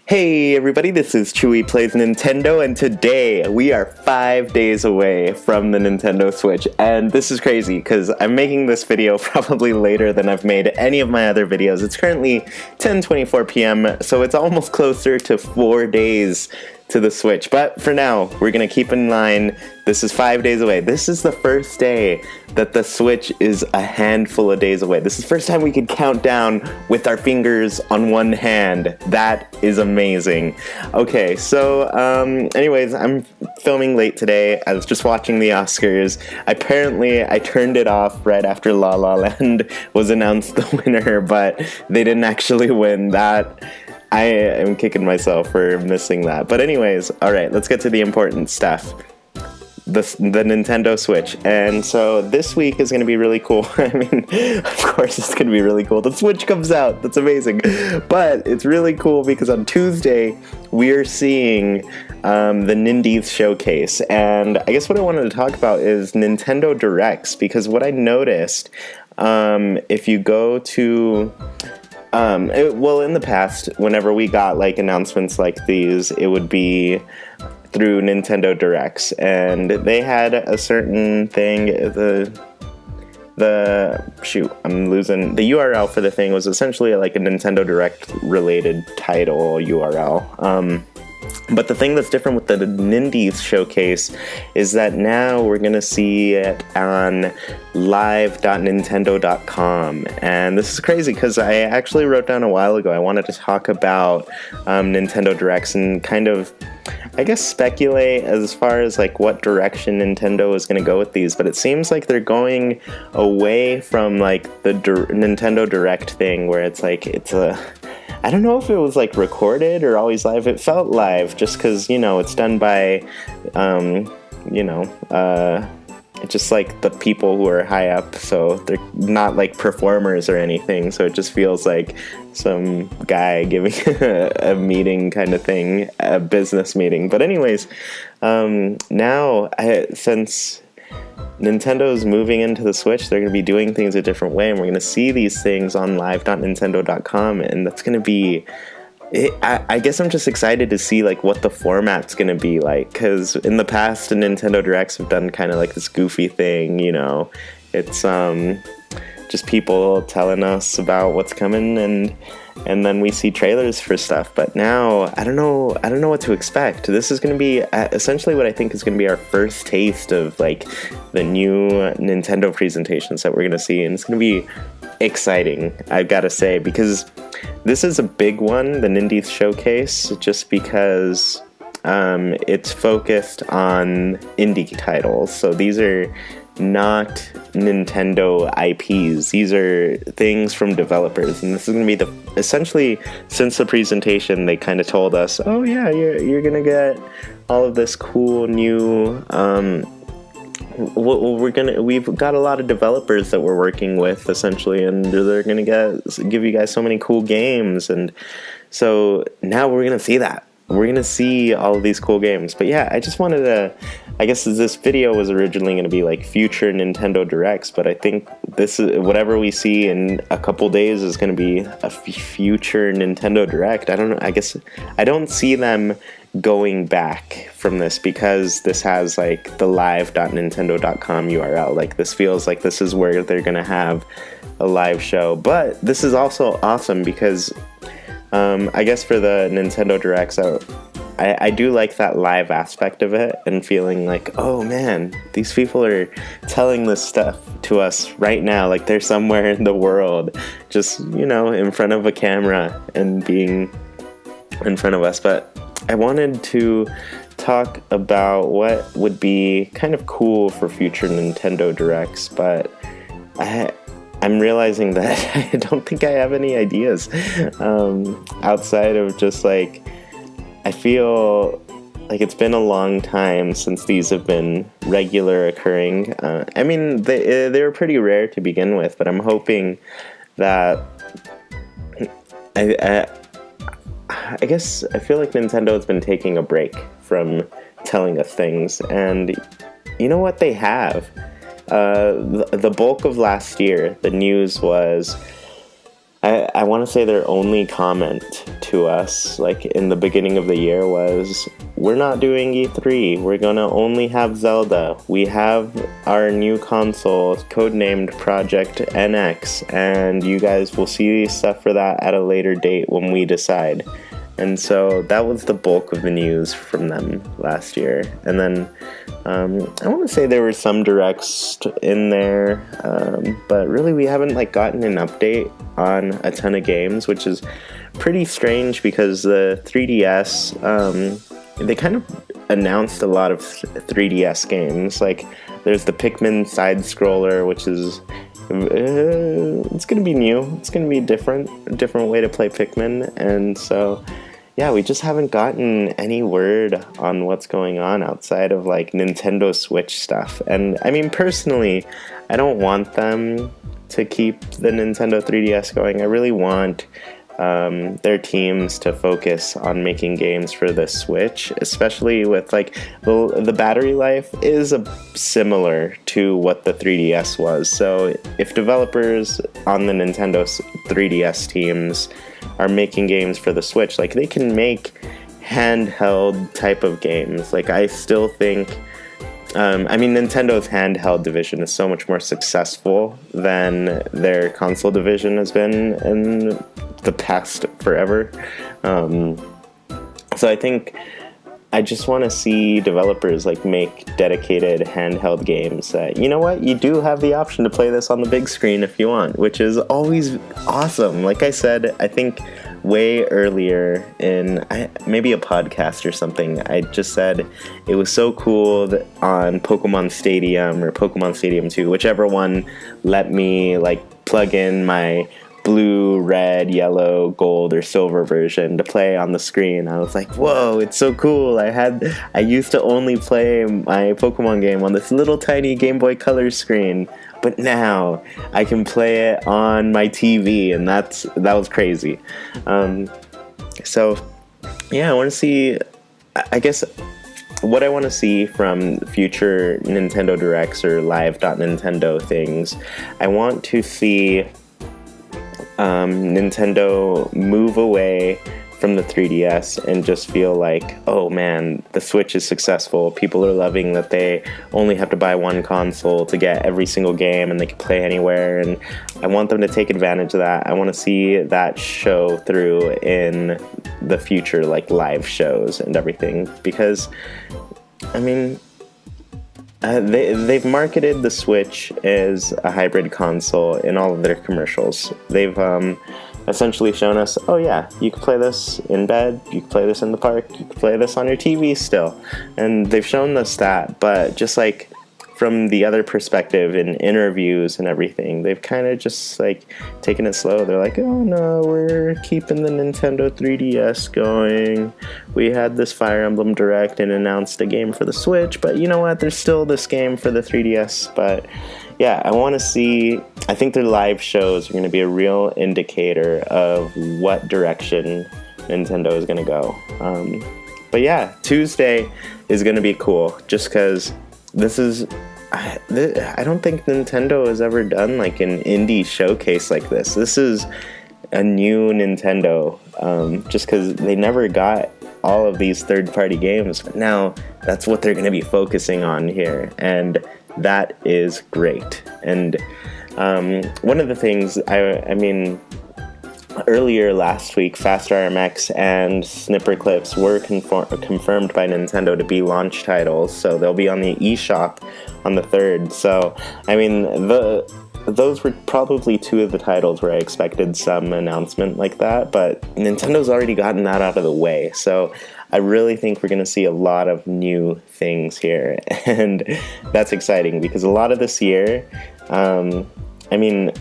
Hey everybody, this is Chewy Plays Nintendo, and today we are 5 days away from the Nintendo Switch, and this is crazy because I'm making this video probably later than I've made any of my other videos. It's currently 10:24 p.m., so it's almost closer to 4 days to the Switch, but for now, we're gonna keep in line. This is 5 days away. This is the first day that the Switch is a handful of days away. This is the first time we could count down with our fingers on one hand. That is amazing. Okay, so anyways, I'm filming late today. I was just watching the Oscars. Apparently, I turned it off right after La La Land was announced the winner, but they didn't actually win. I am kicking myself for missing that. But anyways, alright, let's get to the important stuff. The Nintendo Switch. And so this week is going to be really cool. I mean, of course it's going to be really cool. The Switch comes out. That's amazing. But it's really cool because on Tuesday we're seeing the Nindie Showcase. And I guess what I wanted to talk about is Nintendo Directs, because what I noticed, if you go to... in the past, whenever we got like announcements like these, it would be through Nintendo Directs, and they had a certain thing. The URL for the thing was essentially like a Nintendo Direct related title URL. But the thing that's different with the Nindie Showcase is that now we're going to see it on live.nintendo.com. And this is crazy because I actually wrote down a while ago I wanted to talk about Nintendo Directs and kind of, I guess, speculate as far as like what direction Nintendo is going to go with these. But it seems like they're going away from like the Nintendo Direct thing where it's like I don't know if it was like recorded or always live. It felt live just because, it's done by, just like the people who are high up. So they're not like performers or anything. So it just feels like some guy giving a meeting kind of thing, a business meeting. But anyways, now since Nintendo's moving into the Switch, they're going to be doing things a different way, and we're going to see these things on live.nintendo.com, and that's going to be... I guess I'm just excited to see like what the format's going to be like, because in the past, the Nintendo Directs have done kind of like this goofy thing, It's just people telling us about what's coming, and then we see trailers for stuff. But now I don't know what to expect. This is going to be essentially what I think is going to be our first taste of like the new Nintendo presentations that we're going to see, and it's going to be exciting, I've got to say, because this is a big one, the Nindie Showcase, just because it's focused on indie titles. So these are not Nintendo IPs. These are things from developers, and this is going to be essentially, since the presentation, they kind of told us, oh yeah, you're going to get all of this cool new, we've got a lot of developers that we're working with essentially, and they're going to give you guys so many cool games, and so now we're going to see that. We're going to see all of these cool games. But yeah, I just wanted to, I guess this video was originally going to be like future Nintendo Directs, but I think this is, whatever we see in a couple days is going to be a future Nintendo Direct. I don't know, I guess I don't see them going back from this because this has like the live.nintendo.com URL. Like this feels like this is where they're going to have a live show. But this is also awesome because I guess for the Nintendo Directs, I do like that live aspect of it and feeling like, oh man, these people are telling this stuff to us right now, like they're somewhere in the world, just, in front of a camera and being in front of us. But I wanted to talk about what would be kind of cool for future Nintendo Directs, but I'm realizing that I don't think I have any ideas outside of just like, I feel like it's been a long time since these have been regular occurring. I mean, they were pretty rare to begin with, but I'm hoping that I guess I feel like Nintendo has been taking a break from telling us things, and you know what they have? The bulk of last year, the news was I want to say their only comment to us, like in the beginning of the year, was, we're not doing E3. We're going to only have Zelda. We have our new console, codenamed Project NX, and you guys will see stuff for that at a later date when we decide. And so that was the bulk of the news from them last year. And then I want to say there were some directs in there, but really we haven't like gotten an update on a ton of games, which is pretty strange because the 3DS, they kind of announced a lot of 3DS games. Like there's the Pikmin side scroller, which is it's gonna be new. It's gonna be a different way to play Pikmin, and so yeah, we just haven't gotten any word on what's going on outside of like Nintendo Switch stuff. And I mean, personally, I don't want them to keep the Nintendo 3DS going. I really want their teams to focus on making games for the Switch, especially with like the battery life is similar to what the 3DS was. So if developers on the Nintendo 3DS teams are making games for the Switch, like they can make handheld type of games. Like I still think I mean, Nintendo's handheld division is so much more successful than their console division has been in the past forever. So I think I just want to see developers like make dedicated handheld games that, you know what, you do have the option to play this on the big screen if you want, which is always awesome. Like I said, I think way earlier in maybe a podcast or something, I just said it was so cool that on Pokemon Stadium or Pokemon Stadium 2, whichever one let me like plug in my blue, red, yellow, gold, or silver version to play on the screen. I was like, whoa, it's so cool. I used to only play my Pokemon game on this little tiny Game Boy Color screen, but now I can play it on my TV, and that was crazy. So yeah, I want to see, I guess what I want to see from future Nintendo Directs or live.nintendo things, I want to see Nintendo move away from the 3DS and just feel like, oh man, the Switch is successful. People are loving that they only have to buy one console to get every single game and they can play anywhere, and I want them to take advantage of that. I want to see that show through in the future, like live shows and everything, because I mean, they've marketed the Switch as a hybrid console in all of their commercials. They've essentially shown us, oh yeah, you can play this in bed, you can play this in the park, you can play this on your TV still. And they've shown us that, but just like from the other perspective in interviews and everything, they've kind of just like taken it slow. They're like, oh no, we're keeping the Nintendo 3DS going. We had this Fire Emblem Direct and announced a game for the Switch, but you know what, there's still this game for the 3DS. But yeah, I want to see, I think their live shows are going to be a real indicator of what direction Nintendo is going to go. But yeah, Tuesday is going to be cool, just because this is, I don't think Nintendo has ever done like an indie showcase like this. This is a new Nintendo, just because they never got all of these third-party games. But now that's what they're going to be focusing on here, and that is great. And one of the things, I mean, earlier last week, Fast RMX and Snipper Clips were confirmed by Nintendo to be launch titles, so they'll be on the eShop on the 3rd. So, I mean, those were probably two of the titles where I expected some announcement like that, but Nintendo's already gotten that out of the way, so I really think we're going to see a lot of new things here, and that's exciting, because a lot of this year, I mean,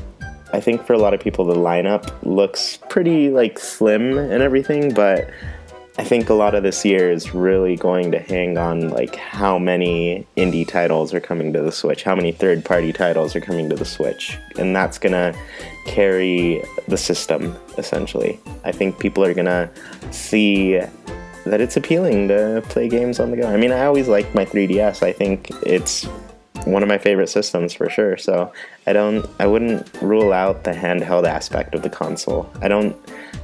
I think for a lot of people the lineup looks pretty like slim and everything, but I think a lot of this year is really going to hang on like how many indie titles are coming to the Switch, how many third-party titles are coming to the Switch, and that's gonna carry the system, essentially. I think people are gonna see that it's appealing to play games on the go. I mean, I always liked my 3DS. I think it's one of my favorite systems for sure. So I wouldn't rule out the handheld aspect of the console. I don't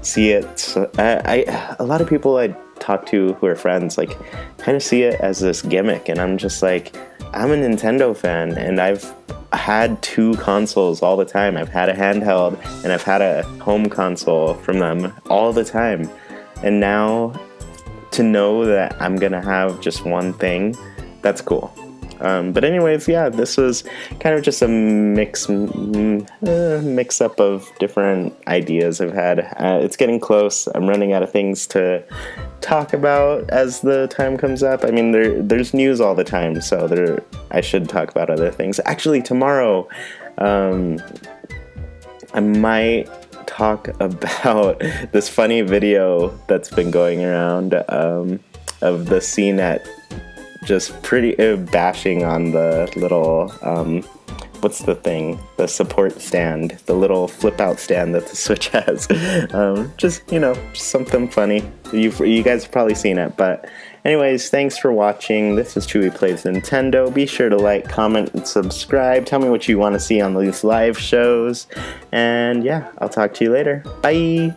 see it. A lot of people I talk to who are friends like kind of see it as this gimmick, and I'm just like, I'm a Nintendo fan, and I've had two consoles all the time. I've had a handheld and I've had a home console from them all the time, and now to know that I'm gonna have just one thing, that's cool. But anyways, yeah, this was kind of just a mix up of different ideas I've had. It's getting close. I'm running out of things to talk about as the time comes up. I mean, there's news all the time, so I should talk about other things. Actually, tomorrow, I might talk about this funny video that's been going around of the scene at just pretty bashing on the little what's the thing, the support stand, the little flip out stand that the Switch has. Just something funny. You guys have probably seen it, but anyways, thanks for watching. This is Chewy Plays Nintendo. Be sure to like, comment, and subscribe. Tell me what you want to see on these live shows, and yeah, I'll talk to you later. Bye.